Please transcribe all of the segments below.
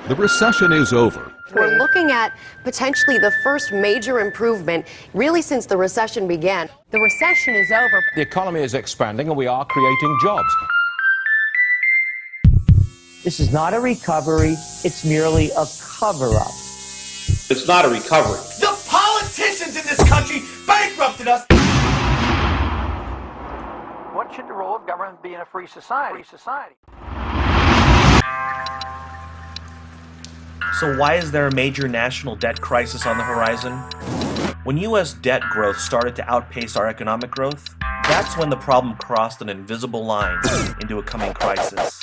The recession is over. We're looking at potentially the first major improvement really since the recession began. The recession is over. The economy is expanding and we are creating jobs. This is not a recovery, it's merely a cover-up. It's not a recovery. The politicians in this country bankrupted us. What should the role of government be in a free society? So why is there a major national debt crisis on the horizon? When U.S. debt growth started to outpace our economic growth, that's when the problem crossed an invisible line into a coming crisis.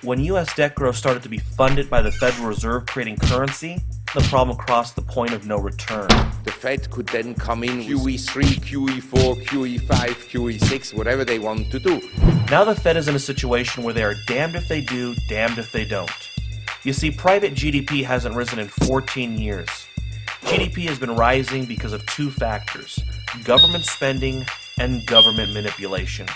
When U.S. debt growth started to be funded by the Federal Reserve creating currency, the problem crossed the point of no return. The Fed could then come in QE3, QE4, QE5, QE6, whatever they want to do. Now the Fed is in a situation where they are damned if they do, damned if they don't. You see, private GDP hasn't risen in 14 years. GDP has been rising because of two factors: government spending and government manipulation.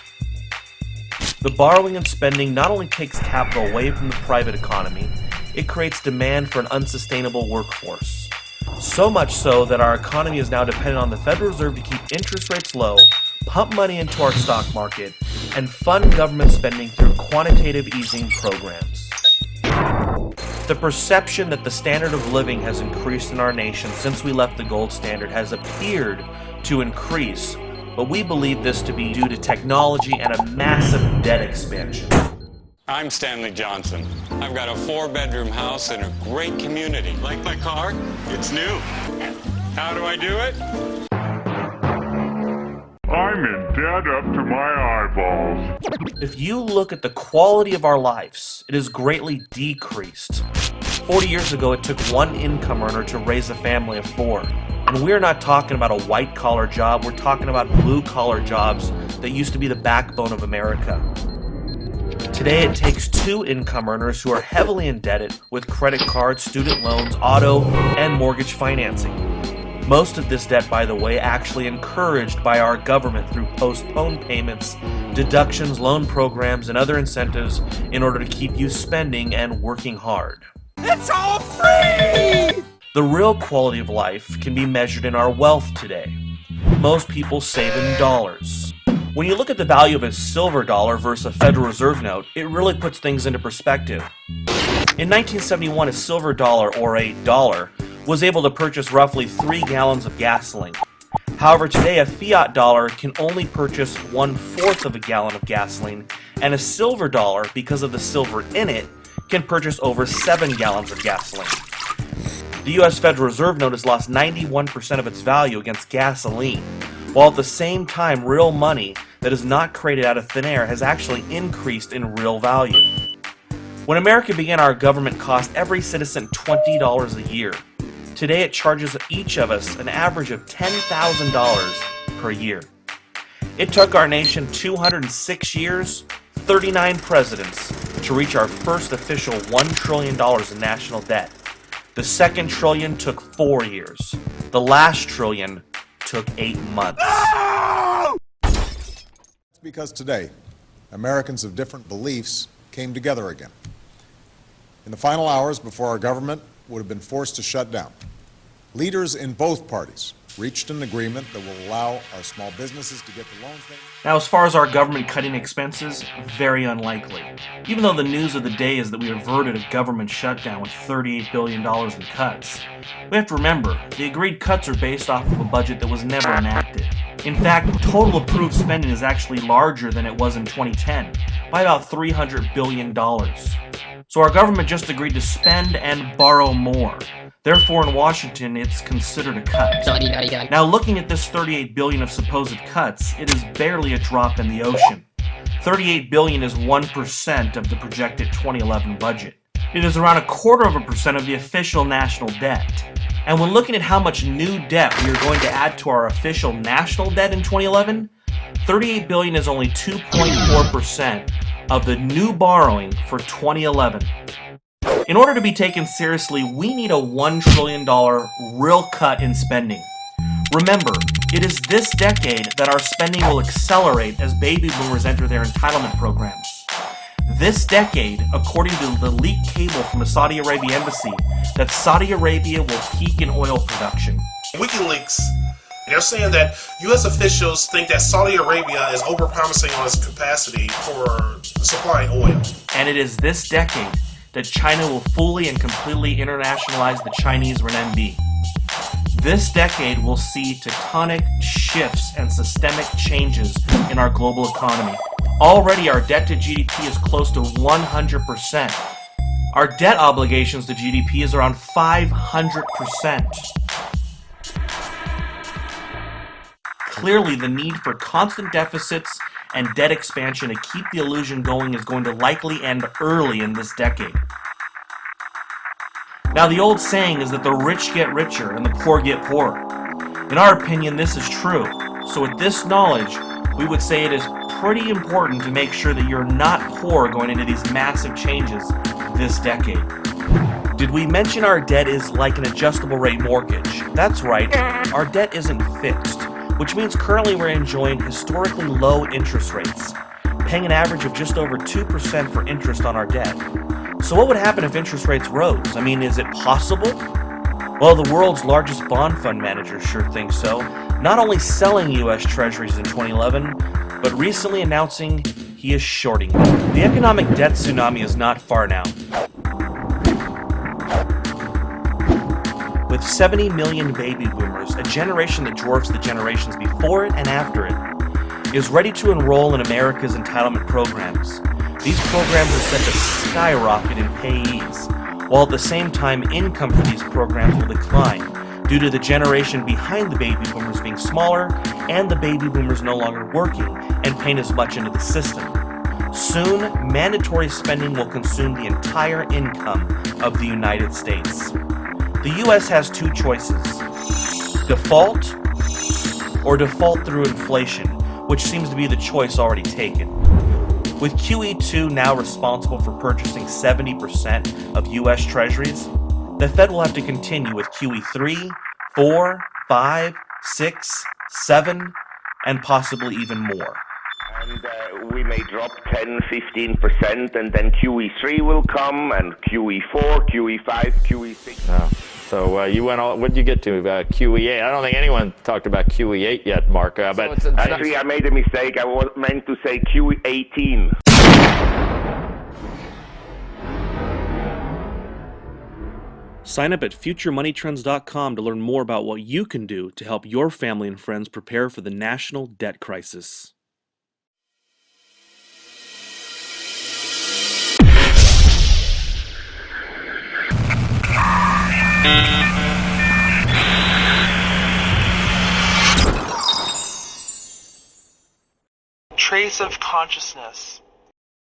The borrowing and spending not only takes capital away from the private economy, it creates demand for an unsustainable workforce. So much so that our economy is now dependent on the Federal Reserve to keep interest rates low, pump money into our stock market, and fund government spending through quantitative easing programs. The perception that the standard of living has increased in our nation since we left the gold standard has appeared to increase, but we believe this to be due to technology and a massive debt expansion. I'm Stanley Johnson. I've got a 4-bedroom house in a great community. Like my car? It's new. How do I do it? I'm in debt up to my eyeballs. If you look at the quality of our lives, it has greatly decreased. 40 years ago, it took one income earner to raise a family of 4. And we're not talking about a white-collar job, we're talking about blue-collar jobs that used to be the backbone of America. Today, it takes 2 income earners who are heavily indebted with credit cards, student loans, auto, and mortgage financing. Most of this debt, by the way, actually encouraged by our government through postponed payments, deductions, loan programs, and other incentives in order to keep you spending and working hard. It's all free! The real quality of life can be measured in our wealth today. Most people save in dollars. When you look at the value of a silver dollar versus a Federal Reserve note, it really puts things into perspective. In 1971, a silver dollar, or a dollar, was able to purchase roughly 3 gallons of gasoline. However, today a fiat dollar can only purchase 1/4 of a gallon of gasoline, and a silver dollar, because of the silver in it, can purchase over 7 gallons of gasoline. The U.S. Federal Reserve note has lost 91% of its value against gasoline, while at the same time real money that is not created out of thin air has actually increased in real value. When America began, our government cost every citizen $20 a year. Today it charges each of us an average of $10,000 per year. It took our nation 206 years, 39 presidents, to reach our first official $1 trillion in national debt. The second trillion took 4 years. The last trillion took 8 months. It's because today, Americans of different beliefs came together again. In the final hours before our government would have been forced to shut down, leaders in both parties reached an agreement that will allow our small businesses to get the loans they need. Now, as far as our government cutting expenses, very unlikely. Even though the news of the day is that we averted a government shutdown with $38 billion in cuts, we have to remember, the agreed cuts are based off of a budget that was never enacted. In fact, total approved spending is actually larger than it was in 2010, by about $300 billion. So our government just agreed to spend and borrow more. Therefore, in Washington, it's considered a cut. Now, looking at this $38 billion of supposed cuts, it is barely a drop in the ocean. $38 billion is 1% of the projected 2011 budget. It is around 1/4% of the official national debt. And when looking at how much new debt we are going to add to our official national debt in 2011, $38 billion is only 2.4% of the new borrowing for 2011. In order to be taken seriously, we need a $1 trillion real cut in spending. Remember, it is this decade that our spending will accelerate as baby boomers enter their entitlement programs. this decade, according to the leaked cable from the Saudi Arabia embassy, that Saudi Arabia will peak in oil production. WikiLeaks, they're saying that U.S. officials think that Saudi Arabia is overpromising on its capacity for supplying oil. And it is this decade that China will fully and completely internationalize the Chinese renminbi. This decade will see tectonic shifts and systemic changes in our global economy. Already our debt to GDP is close to 100%. Our debt obligations to GDP is around 500%. Clearly, the need for constant deficits and debt expansion to keep the illusion going is going to likely end early in this decade. Now, the old saying is that the rich get richer and the poor get poorer. In our opinion, this is true. So with this knowledge, we would say it is pretty important to make sure that you're not poor going into these massive changes this decade. Did we mention our debt is like an adjustable rate mortgage? That's right, our debt isn't fixed, which means currently we're enjoying historically low interest rates, paying an average of just over 2% for interest on our debt. So what would happen if interest rates rose? I mean, is it possible? Well, the world's largest bond fund manager sure thinks so, not only selling U.S. Treasuries in 2011, but recently announcing he is shorting them. The economic debt tsunami is not far now. With 70 million baby boomers, a generation that dwarfs the generations before it and after it, is ready to enroll in America's entitlement programs. These programs are set to skyrocket in payees, while at the same time income for these programs will decline due to the generation behind the baby boomers being smaller and the baby boomers no longer working and paying as much into the system. Soon, mandatory spending will consume the entire income of the United States. The U.S. has two choices: default or default through inflation, which seems to be the choice already taken. With QE2 now responsible for purchasing 70% of U.S. Treasuries, the Fed will have to continue with QE3, 4, 5, 6, 7, and possibly even more. And we may drop 10-15%, and then QE3 will come, and QE4, QE5, QE6. Oh. So you went all. What did you get to? QE8. I don't think anyone talked about QE8 yet, Mark. But actually, I made a mistake. I was meant to say QE18. Sign up at futuremoneytrends.com to learn more about what you can do to help your family and friends prepare for the national debt crisis. Trace of consciousness.